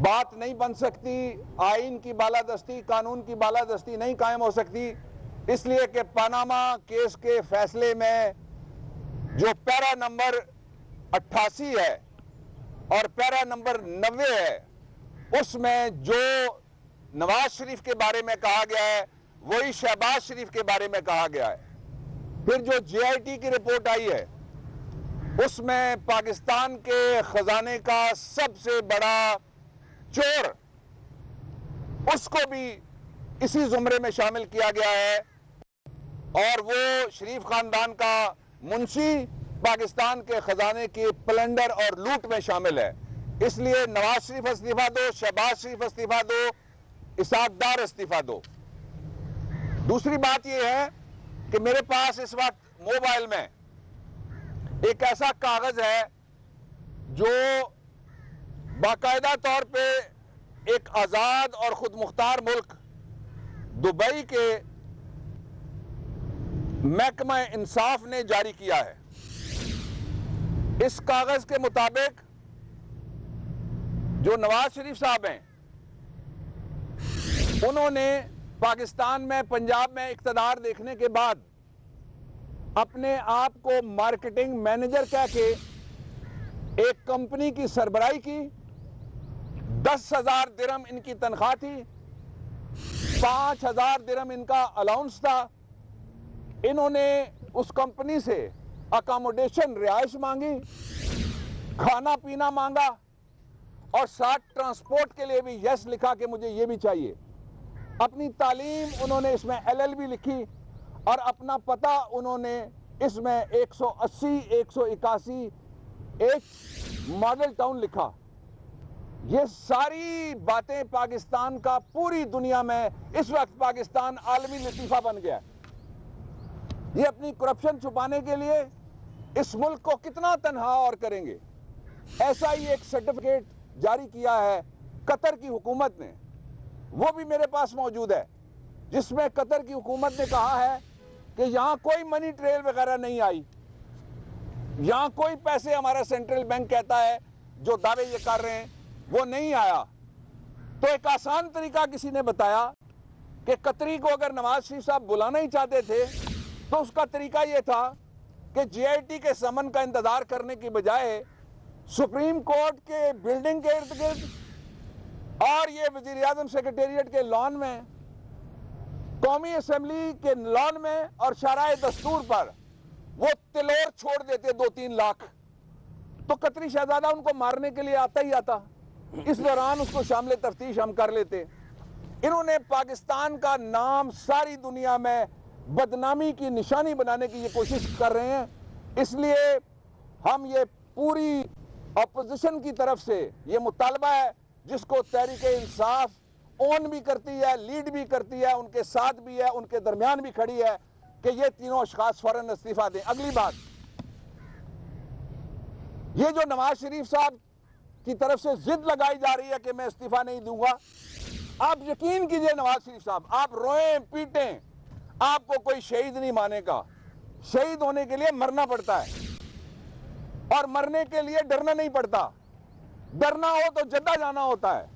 بات نہیں بن سکتی، آئین کی بالادستی، قانون کی بالادستی نہیں قائم ہو سکتی، اس لیے کہ پاناما کیس کے فیصلے میں جو پیرا نمبر 88 ہے اور پیرا نمبر 90 ہے، اس میں جو نواز شریف کے بارے میں کہا گیا ہے وہی شہباز شریف کے بارے میں کہا گیا ہے۔ پھر جو جے آئی ٹی کی رپورٹ آئی ہے اس میں پاکستان کے خزانے کا سب سے بڑا چور اس کو بھی اسی زمرے میں شامل کیا گیا ہے، اور وہ شریف خاندان کا منشی پاکستان کے خزانے کی پلنڈر اور لوٹ میں شامل ہے۔ اس لیے نواز شریف استعفیٰ دو، شہباز شریف استعفیٰ دو، اسحاق ڈار استعفیٰ دو۔ دوسری بات یہ ہے کہ میرے پاس اس وقت موبائل میں ایک ایسا کاغذ ہے جو باقاعدہ طور پہ ایک آزاد اور خود مختار ملک دبئی کے محکمہ انصاف نے جاری کیا ہے۔ اس کاغذ کے مطابق جو نواز شریف صاحب ہیں انہوں نے پاکستان میں پنجاب میں اقتدار دیکھنے کے بعد اپنے آپ کو مارکیٹنگ مینیجر کہہ کے ایک کمپنی کی سربراہی کی، 10,000 درہم ان کی تنخواہ تھی، 5,000 درہم ان کا الاؤنس تھا۔ انہوں نے اس کمپنی سے اکاموڈیشن رہائش مانگی، کھانا پینا مانگا، اور ساتھ ٹرانسپورٹ کے لیے بھی یس لکھا کہ مجھے یہ بھی چاہیے۔ اپنی تعلیم انہوں نے اس میں LLB لکھی، اور اپنا پتہ انہوں نے اس میں 180 181 ایک ماڈل ٹاؤن لکھا۔ یہ ساری باتیں پاکستان کا پوری دنیا میں اس وقت پاکستان عالمی لطیفہ بن گیا ہے۔ یہ اپنی کرپشن چھپانے کے لیے اس ملک کو کتنا تنہا اور کریں گے۔ ایسا ہی ایک سرٹیفکیٹ جاری کیا ہے قطر کی حکومت نے، وہ بھی میرے پاس موجود ہے، جس میں قطر کی حکومت نے کہا ہے کہ یہاں کوئی منی ٹریل وغیرہ نہیں آئی، یہاں کوئی پیسے ہمارا سینٹرل بینک کہتا ہے جو دعوے یہ کر رہے ہیں وہ نہیں آیا۔ تو ایک آسان طریقہ کسی نے بتایا کہ قطری کو اگر نواز شریف صاحب بلانا ہی چاہتے تھے تو اس کا طریقہ یہ تھا کہ جے آئی ٹی کے سمن کا انتظار کرنے کی بجائے سپریم کورٹ کے بلڈنگ کے ارد گرد اور یہ وزیر اعظم سیکریٹریٹ کے لان میں، قومی اسمبلی کے لان میں اور شارع دستور پر وہ تلور چھوڑ دیتے 2-3 لاکھ، تو قطری شہزادہ ان کو مارنے کے لیے آتا ہی آتا، اس دوران اس کو شامل تفتیش ہم کر لیتے۔ انہوں نے پاکستان کا نام ساری دنیا میں بدنامی کی نشانی بنانے کی یہ کوشش کر رہے ہیں۔ اس لیے ہم یہ پوری اپوزیشن کی طرف سے یہ مطالبہ ہے، جس کو تحریک انصاف اون بھی کرتی ہے، لیڈ بھی کرتی ہے، ان کے ساتھ بھی ہے، ان کے درمیان بھی کھڑی ہے، کہ یہ تینوں اشخاص فوراً استعفیٰ دیں۔ اگلی بات، یہ جو نواز شریف صاحب کی طرف سے ضد لگائی جا رہی ہے کہ میں استعفیٰ نہیں دوں گا، آپ یقین کیجئے نواز شریف صاحب، آپ روئیں پیٹیں، آپ کو کوئی شہید نہیں مانے گا۔ شہید ہونے کے لیے مرنا پڑتا ہے، اور مرنے کے لیے ڈرنا نہیں پڑتا۔ ڈرنا ہو تو جدہ جانا ہوتا ہے۔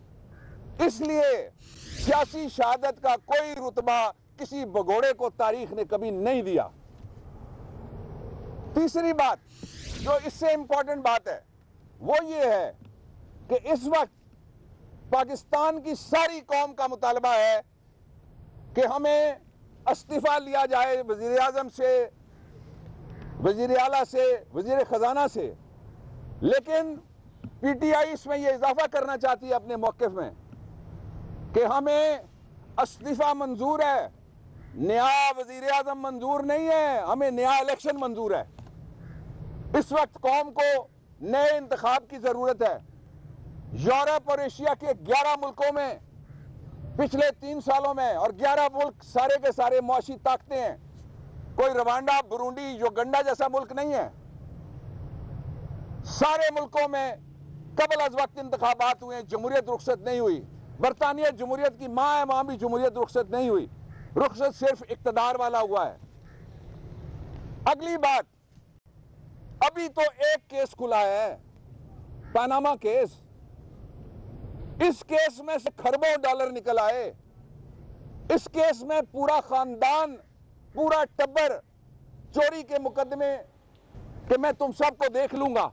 اس لیے سیاسی شہادت کا کوئی رتبہ کسی بگوڑے کو تاریخ نے کبھی نہیں دیا۔ تیسری بات جو اس سے امپورٹنٹ بات ہے وہ یہ ہے کہ اس وقت پاکستان کی ساری قوم کا مطالبہ ہے کہ ہمیں استعفیٰ لیا جائے وزیر اعظم سے، وزیر اعلیٰ سے، وزیر خزانہ سے، لیکن پی ٹی آئی اس میں یہ اضافہ کرنا چاہتی ہے اپنے موقف میں کہ ہمیں استعفیٰ منظور ہے، نیا وزیر اعظم منظور نہیں ہے، ہمیں نیا الیکشن منظور ہے۔ اس وقت قوم کو نئے انتخاب کی ضرورت ہے۔ یورپ اور ایشیا کے 11 ملکوں میں پچھلے 3 سالوں میں، اور 11 ملک سارے کے سارے معاشی طاقتیں ہیں، کوئی روانڈا، برونڈی، یوگنڈا جیسا ملک نہیں ہے۔ سارے ملکوں میں قبل از وقت انتخابات ہوئے ہیں، جمہوریت رخصت نہیں ہوئی۔ برطانیہ جمہوریت کی ماں ہے، وہاں بھی جمہوریت رخصت نہیں ہوئی، رخصت صرف اقتدار والا ہوا ہے۔ اگلی بات، ابھی تو ایک کیس کھلا ہے، پاناما کیس۔ اس کیس میں سے کھربوں ڈالر نکل آئے. اس کیس میں پورا خاندان، پورا ٹبر چوری کے مقدمے کہ میں تم سب کو دیکھ لوں گا.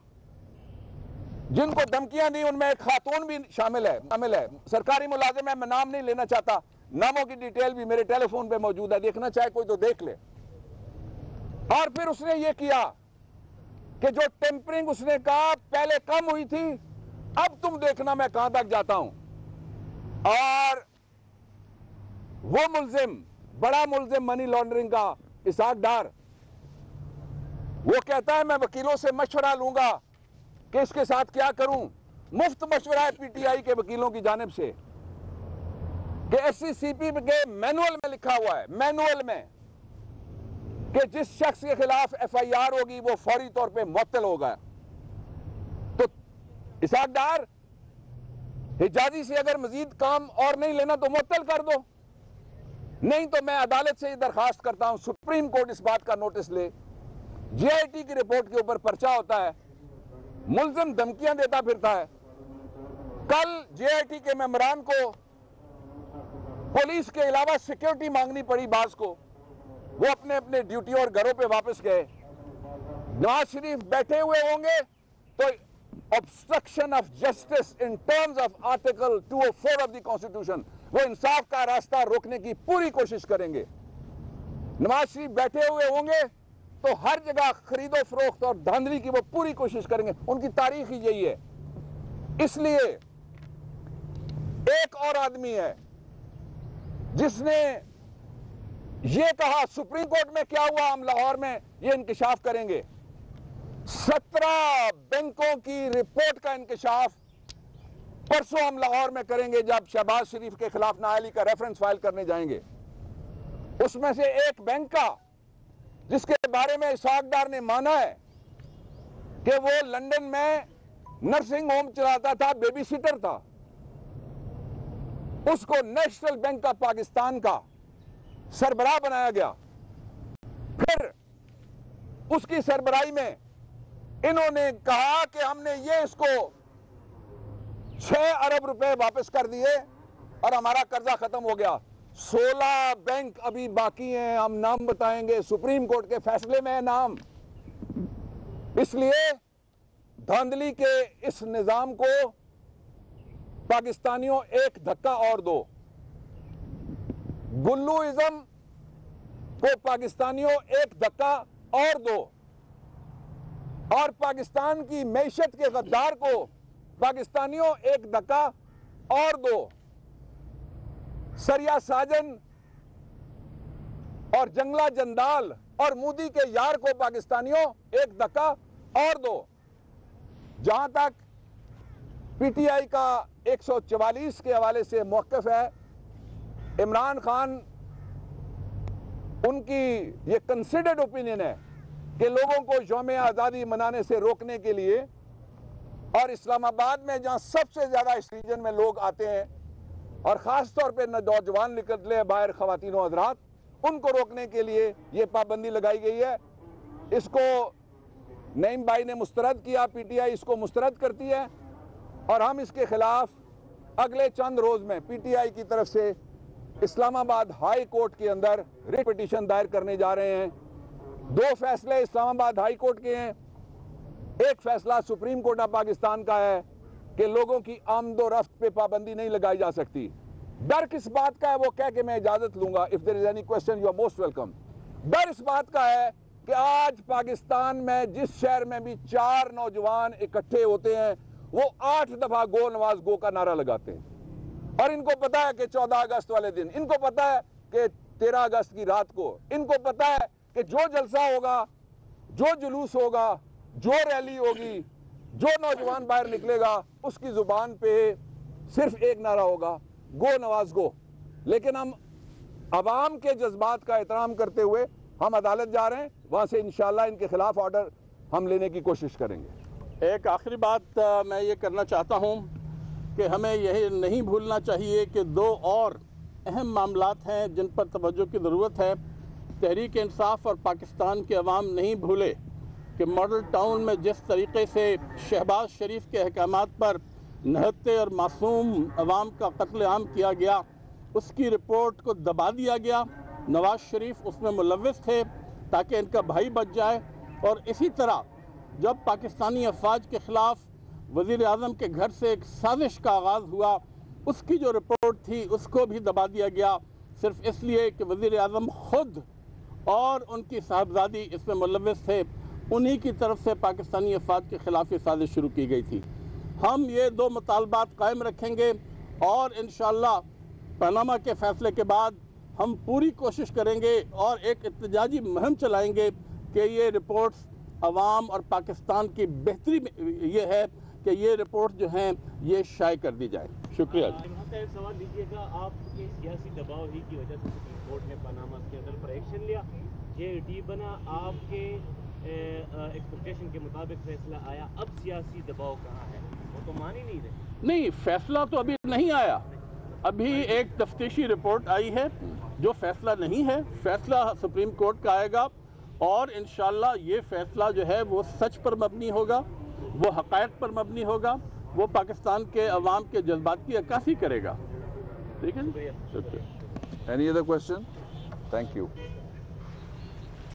جن کو دھمکیاں دی ان میں ایک خاتون بھی شامل ہے، سرکاری ملازم ہے، میں نام نہیں لینا چاہتا، ناموں کی ڈیٹیل بھی میرے ٹیلی فون پہ موجود ہے، دیکھنا چاہے کوئی تو دیکھ لے. اور پھر اس نے یہ کیا کہ جو ٹیمپرنگ اس نے کہا پہلے کم ہوئی تھی، اب تم دیکھنا میں کہاں تک جاتا ہوں. اور وہ ملزم، بڑا ملزم منی لانڈرنگ کا، اسحاق ڈار، وہ کہتا ہے میں وکیلوں سے مشورہ لوں گا کہ اس کے ساتھ کیا کروں. مفت مشورہ ہے پی ٹی آئی کے وکیلوں کی جانب سے کہ ایس سی سی پی کے مینول میں لکھا ہوا ہے، مینول میں، کہ جس شخص کے خلاف ایف آئی آر ہوگی وہ فوری طور پہ معطل ہوگا. تو اسحاق ڈار، حجازی سے اگر مزید کام اور نہیں لینا تو معطل کر دو، نہیں تو میں عدالت سے یہ درخواست کرتا ہوں سپریم کورٹ اس بات کا نوٹس لے. جے آئی ٹی کی رپورٹ کے اوپر پرچہ ہوتا ہے، ملزم دھمکیاں دیتا پھرتا ہے. کل جے آئی ٹی کے ممبران کو پولیس کے علاوہ سیکیورٹی مانگنی پڑی بعض کو، وہ اپنے اپنے ڈیوٹی اور گھروں پہ واپس گئے. نواز شریف بیٹھے ہوئے ہوں گے تو obstruction of justice in terms of article 204 of the constitution، وہ انصاف کا راستہ روکنے کی پوری کوشش کریں گے. نواز شریف بیٹھے ہوئے ہوں گے تو ہر جگہ خرید و فروخت اور دھاندلی کی وہ پوری کوشش کریں گے. ان کی تاریخ ہی یہی ہے. اس لیے ایک اور آدمی ہے جس نے یہ کہا سپریم کورٹ میں کیا ہوا، ہم لاہور میں یہ انکشاف کریں گے. 17 بینکوں کی رپورٹ کا انکشاف پرسوں ہم لاہور میں کریں گے جب شہباز شریف کے خلاف نااہلی کا ریفرنس فائل کرنے جائیں گے. اس میں سے ایک بینک کا جس کے بارے میں اسحاق ڈار نے مانا ہے کہ وہ لندن میں نرسنگ ہوم چلاتا تھا، بیبی سیٹر تھا، اس کو نیشنل بینک آف پاکستان کا سربراہ بنایا گیا. پھر اس کی سربراہی میں انہوں نے کہا کہ ہم نے یہ اس کو 6 ارب روپے واپس کر دیے اور ہمارا قرضہ ختم ہو گیا. 16 بینک ابھی باقی ہیں، ہم نام بتائیں گے، سپریم کورٹ کے فیصلے میں ہے نام. اس لیے دھاندلی کے اس نظام کو پاکستانیوں ایک دھکا اور دو. گلوازم کو پاکستانیوں ایک دھکا اور دو، اور پاکستان کی معیشت کے غدار کو پاکستانیوں ایک دھکا اور دو. سریا ساجن اور جنگلہ جندال اور مودی کے یار کو پاکستانیوں ایک دھکا اور دو. جہاں تک پی ٹی آئی کا 144 کے حوالے سے موقف ہے، عمران خان، ان کی یہ کنسیڈرڈ اوپینین ہے کہ لوگوں کو یوم آزادی منانے سے روکنے کے لیے، اور اسلام آباد میں جہاں سب سے زیادہ اس ریجن میں لوگ آتے ہیں اور خاص طور پہ نوجوان نکلتے ہیں باہر، خواتین و حضرات، ان کو روکنے کے لیے یہ پابندی لگائی گئی ہے. اس کو نعیم بھائی نے مسترد کیا، پی ٹی آئی اس کو مسترد کرتی ہے، اور ہم اس کے خلاف اگلے چند روز میں پی ٹی آئی کی طرف سے اسلام آباد ہائی کورٹ کے اندر ریٹ پٹیشن دائر کرنے جا رہے ہیں. 2 فیصلے اسلام آباد ہائی کورٹ کے ہیں، ایک فیصلہ سپریم کورٹ آف پاکستان کا ہے کہ لوگوں کی آمد و رفت پہ پابندی نہیں لگائی جا سکتی. ڈر کس بات کا ہے وہ کہہ کے میں اجازت لوں گا. if there is any question you are most welcome. ڈر اس بات کا ہے کہ آج پاکستان میں جس شہر میں بھی 4 نوجوان اکٹھے ہوتے ہیں وہ 8 دفعہ گو نواز گو کا نعرہ لگاتے ہیں، اور ان کو پتا ہے کہ 14 اگست والے دن، ان کو پتا ہے کہ 13 اگست کی رات کو، ان کو پتا ہے کہ جو جلسہ ہوگا، جو جلوس ہوگا، جو ریلی ہوگی، جو نوجوان باہر نکلے گا، اس کی زبان پہ صرف ایک نعرہ ہوگا، گو نواز گو. لیکن ہم عوام کے جذبات کا احترام کرتے ہوئے ہم عدالت جا رہے ہیں، وہاں سے انشاءاللہ ان کے خلاف آرڈر ہم لینے کی کوشش کریں گے. ایک آخری بات میں یہ کرنا چاہتا ہوں کہ ہمیں یہ نہیں بھولنا چاہیے کہ 2 اور اہم معاملات ہیں جن پر توجہ کی ضرورت ہے. تحریک انصاف اور پاکستان کے عوام نہیں بھولے کہ ماڈل ٹاؤن میں جس طریقے سے شہباز شریف کے احکامات پر نہتے اور معصوم عوام کا قتل عام کیا گیا، اس کی رپورٹ کو دبا دیا گیا۔ نواز شریف اس میں ملوث تھے تاکہ ان کا بھائی بچ جائے، اور اسی طرح جب پاکستانی افواج کے خلاف وزیر اعظم کے گھر سے ایک سازش کا آغاز ہوا، اس کی جو رپورٹ تھی اس کو بھی دبا دیا گیا، صرف اس لیے کہ وزیر اعظم خود اور ان کی صاحبزادی اس میں ملوث تھے، انہی کی طرف سے پاکستانی افواج کے خلاف یہ سازش شروع کی گئی تھی۔ ہم یہ دو مطالبات قائم رکھیں گے، اور انشاءاللہ پاناما کے فیصلے کے بعد ہم پوری کوشش کریں گے اور ایک احتجاجی مہم چلائیں گے کہ یہ رپورٹس عوام اور پاکستان کی بہتری یہ ہے کہ یہ رپورٹ جو ہیں یہ شائع کر دی جائے۔ شکریہ۔ یہاں سے ایک سوال لیجیے گا، آپ کے سیاسی دباؤ ہی کی وجہ سے سپریم کورٹ نے پاناما اسکینڈل پر ایکشن لیا، JAD بنا، آپ کے ایکسپیکٹیشن کے مطابق فیصلہ آیا، اب سیاسی دباؤ کہاں ہے؟ وہ تو مان ہی نہیں رہے۔ نہیں، فیصلہ تو ابھی نہیں آیا، ابھی ایک تفتیشی رپورٹ آئی ہے جو فیصلہ نہیں ہے، فیصلہ سپریم کورٹ کا آئے گا، اور انشاءاللہ یہ فیصلہ جو ہے وہ سچ پر مبنی ہوگا، وہ حقائق پر مبنی ہوگا، وہ پاکستان کے عوام کے جذبات کی عکاسی کرے گا۔ ٹھیک ہے جی؟ Any other question? Thank you.